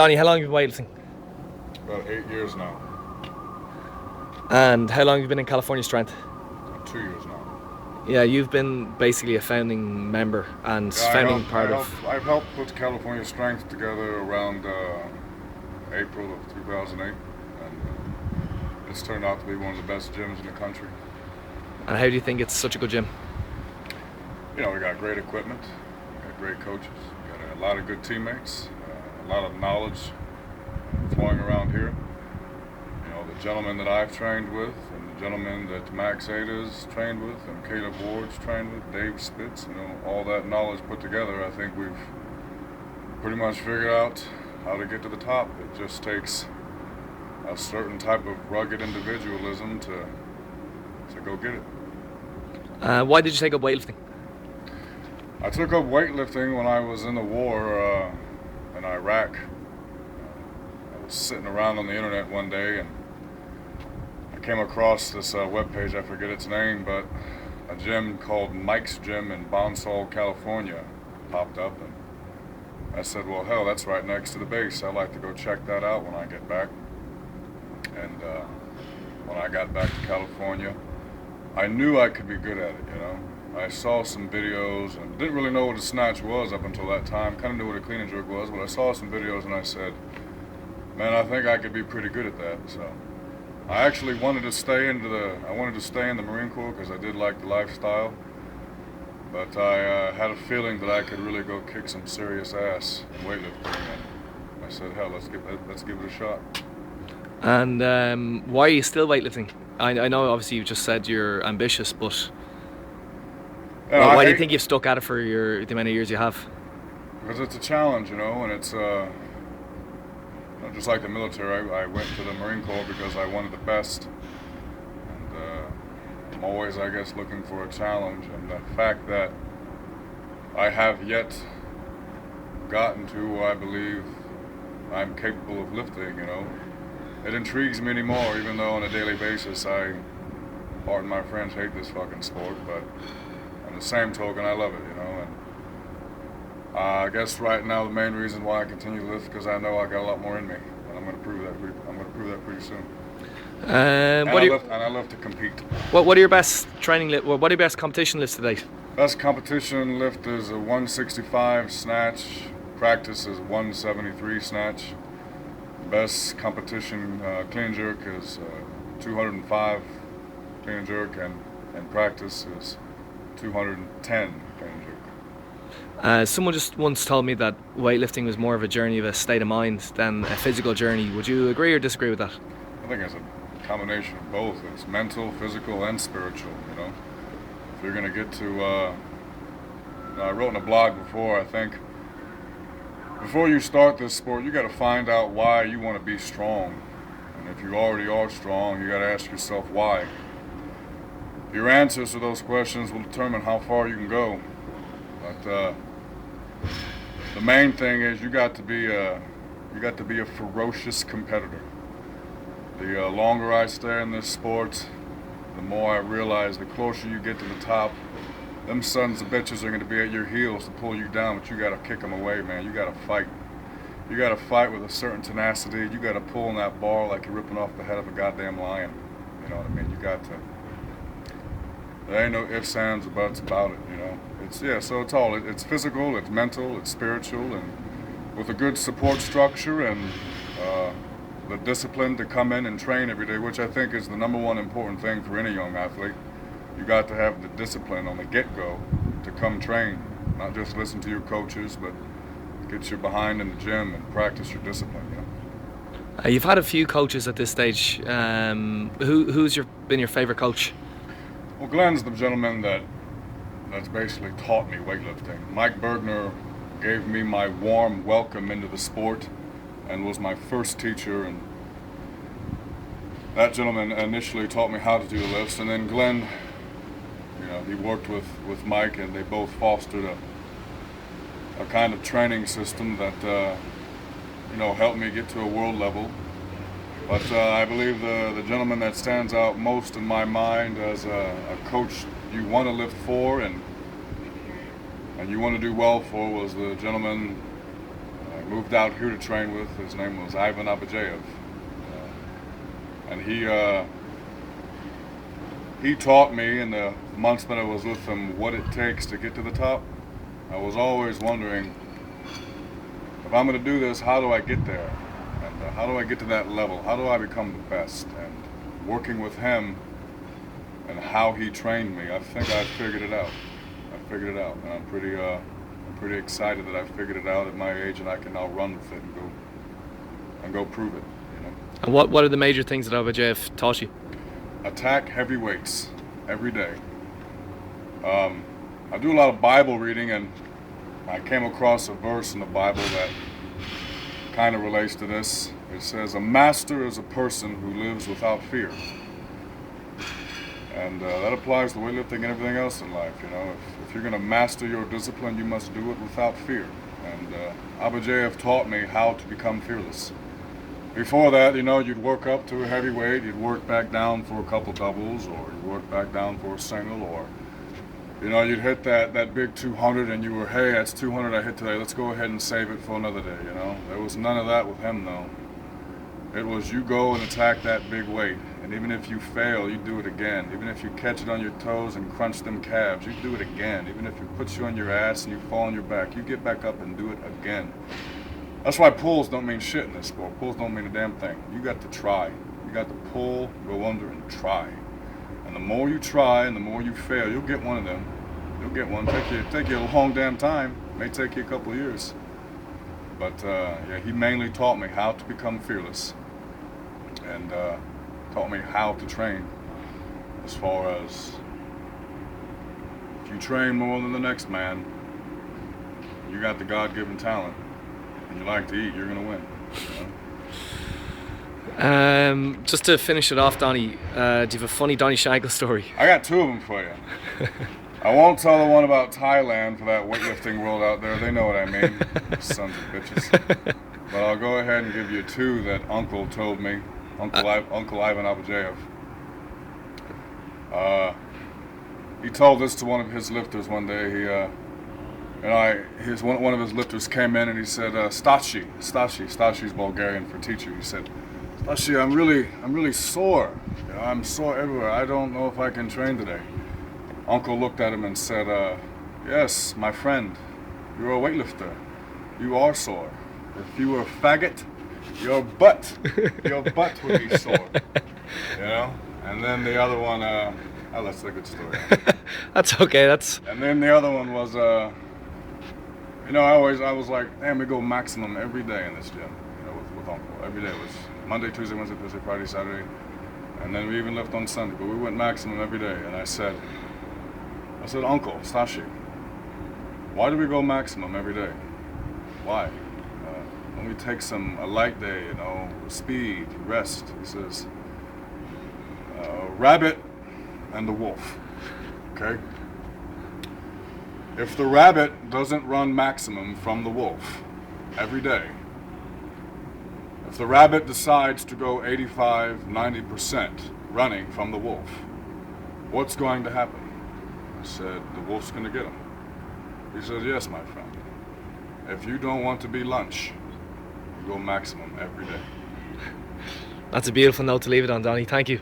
Donny, how long have you been weightlifting? About 8 years now. And how long have you been in California Strength? 2 years now. Yeah, you've been basically a founding member and Yeah, founding part of. I've helped put California Strength together around April of 2008, and it's turned out to be one of the best gyms in the country. And how do you think it's such a good gym? You know, we got great equipment, we got great coaches, we got a lot of good teammates, a lot of knowledge flowing around here. You know, the gentleman that I've trained with, and the gentleman that Max Ada's trained with, and Caleb Ward's trained with, Dave Spitz, you know, all that knowledge put together, I think we've pretty much figured out how to get to the top. It just takes a certain type of rugged individualism to go get it. Why did you take up weightlifting? I took up weightlifting when I was in the war in Iraq. I was sitting around on the internet one day and I came across this webpage, I forget its name, but a gym called Mike's Gym in Bonsall, California popped up, and I said, well, hell, that's right next to the base. I'd like to go check that out when I get back. And when I got back to California, I knew I could be good at it, you know. I saw some videos and didn't really know what a snatch was up until that time. Kind of knew what a clean and jerk was, but I saw some videos and I said, man, I think I could be pretty good at that. So I actually wanted to stay in the Marine Corps because I did like the lifestyle. But I had a feeling that I could really go kick some serious ass in weightlifting, and I said, hell, let's give it a shot. And why are you still weightlifting? I know obviously you just said you're ambitious, but why do you think you've stuck at it for the amount of years you have? Because it's a challenge, you know, and it's just like the military. I went to the Marine Corps because I wanted the best, and I'm always, I guess, looking for a challenge. And the fact that I have yet gotten to who I believe I'm capable of lifting, you know, it intrigues me anymore, even though on a daily basis pardon my French, hate this fucking sport, but on the same token, I love it, you know. And I guess right now the main reason why I continue to lift because I know I got a lot more in me, and I'm going to prove that pretty soon. And I love to compete. What are your best what are your best competition lifts to date? Best competition lift is a 165 snatch. Practice is 173 snatch. Best competition clean and jerk is 205 clean and jerk, and practice is 210 clean and jerk. Someone just once told me that weightlifting was more of a journey of a state of mind than a physical journey. Would you agree or disagree with that? I think it's a combination of both. It's mental, physical, and spiritual, you know. If you're going to get to, I wrote in a blog before, I think, before you start this sport, you got to find out why you want to be strong. And if you already are strong, you got to ask yourself why. Your answers to those questions will determine how far you can go. But the main thing is you got to be a ferocious competitor. The longer I stay in this sport, the more I realize the closer you get to the top, them sons of bitches are going to be at your heels to pull you down, but you got to kick them away, man. You got to fight. You got to fight with a certain tenacity. You got to pull on that bar like you're ripping off the head of a goddamn lion. You know what I mean? You got to. There ain't no ifs, ands, or buts about it, you know. So it's physical, it's mental, it's spiritual, and with a good support structure and the discipline to come in and train every day, which I think is the number one important thing for any young athlete. You got to have the discipline on the get-go to come train, not just listen to your coaches, but get your behind in the gym and practice your discipline, you know. You've had a few coaches at this stage. Who's been your favorite coach? Well, Glenn's the gentleman that's basically taught me weightlifting. Mike Bergner gave me my warm welcome into the sport and was my first teacher, and that gentleman initially taught me how to do the lifts, and then Glenn, you know, he worked with Mike, and they both fostered a kind of training system that you know, helped me get to a world level. But I believe the gentleman that stands out most in my mind as a coach you want to lift for and you want to do well for was the gentleman moved out here to train with. His name was Ivan Abajev. And he taught me in the months that I was with him what it takes to get to the top. I was always wondering, if I'm going to do this, how do I get there? And how do I get to that level? How do I become the best? And working with him and how he trained me, I think I figured it out. And I'm pretty excited that I figured it out at my age, and I can now run with it and go prove it. You know. And what are the major things that Abajev taught you? Attack heavy weights every day. I do a lot of Bible reading, and I came across a verse in the Bible that kind of relates to this. It says, "A master is a person who lives without fear." And that applies to weightlifting and everything else in life. You know, if you're going to master your discipline, you must do it without fear. And Abajev taught me how to become fearless. Before that, you know, you'd work up to a heavy weight, you'd work back down for a couple doubles, or you'd work back down for a single, or, you know, you'd hit that big 200 and you were, hey, that's 200 I hit today, let's go ahead and save it for another day, you know. There was none of that with him, though. It was you go and attack that big weight, and even if you fail, you do it again. Even if you catch it on your toes and crunch them calves, you do it again. Even if it puts you on your ass and you fall on your back, you get back up and do it again. That's why pulls don't mean shit in this sport. Pulls don't mean a damn thing. You got to try. You got to pull, go under, and try. And the more you try and the more you fail, you'll get one of them. You'll get one. Take you a long damn time. It may take you a couple of years. But yeah, he mainly taught me how to become fearless, and taught me how to train. As far as if you train more than the next man, you got the God-given talent. And you like to eat, you're going to win. You know? Just to finish it off, Donny, do you have a funny Donny Shankle story? I got two of them for you. I won't tell the one about Thailand for that weightlifting world out there. They know what I mean. Sons of bitches. But I'll go ahead and give you two that Uncle told me. Uncle Ivan Abajev. He told this to one of his lifters one day. One of his lifters came in and he said, Stashi, Bulgarian for teacher. He said, Stashi, I'm really sore. You know, I'm sore everywhere. I don't know if I can train today. Uncle looked at him and said, yes, my friend, you're a weightlifter. You are sore. If you were a faggot, your butt would be sore. You know? And then the other one, that's a good story. That's okay. And then the other one was, you know, I was like, damn, we go maximum every day in this gym, you know, with Uncle. Every day was Monday, Tuesday, Wednesday, Thursday, Friday, Saturday, and then we even left on Sunday, but we went maximum every day. And I said, Uncle, Stashi, why do we go maximum every day? Why? When we take a light day, you know, speed, rest. He says, rabbit and the wolf, okay? If the rabbit doesn't run maximum from the wolf every day, if the rabbit decides to go 85, 90% running from the wolf, what's going to happen? I said, the wolf's going to get him. He says, yes, my friend. If you don't want to be lunch, you go maximum every day. That's a beautiful note to leave it on, Donny. Thank you.